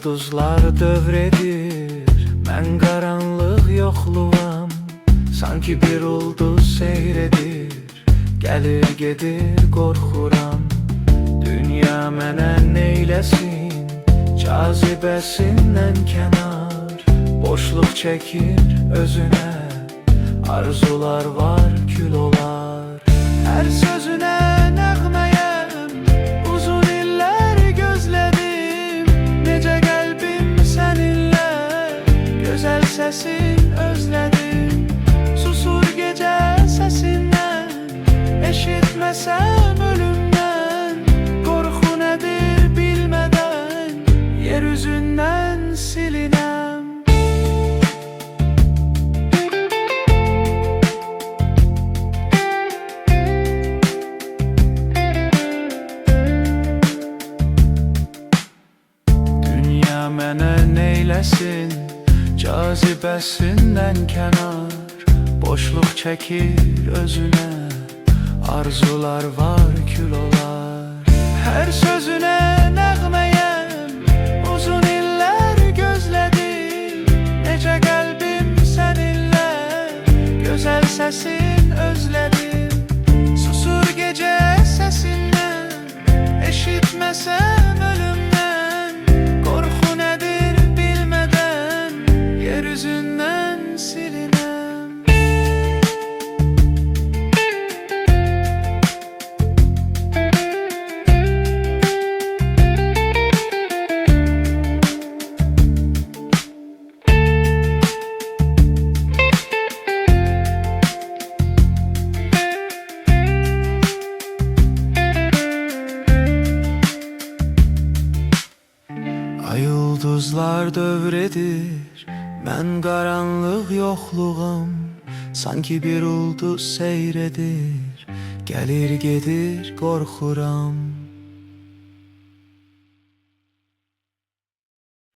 ulduzlar dövredir, mən qaranlıq yoxluğam. Sanki bir ulduz seyredir, gəlir gedir qorxuram. Dünya mənə neyləsin, cazibəsindən kənar. Boşluq çəkir özünə, arzular var kül olar. Hər sözünə nəğməyəm, uzun illər gözlədim. Necə qəlbim səninlə, gözəl səsin özlədim. Susur gecə səsindən, eşitməsəm ölümdən. Qorxu nədir bilmədən, yeryüzündən silinəm. Mənə neyləsin, cazibəsindən kənar. Boşluq çəkir özünə, arzular var kül olar. Hər sözünə nəğməyəm, uzun illər gözlədim. Necə qəlbim səninlə, gözəl səsin özlədim. Susur gecə səsindən, eşitməsəm ölümdən. Yeryüzündən silinəm. Ay ulduzlar dövredir, mən qaranlıq yoxluğam. Sanki bir ulduz seyredir, gəlir gedir qorxuram.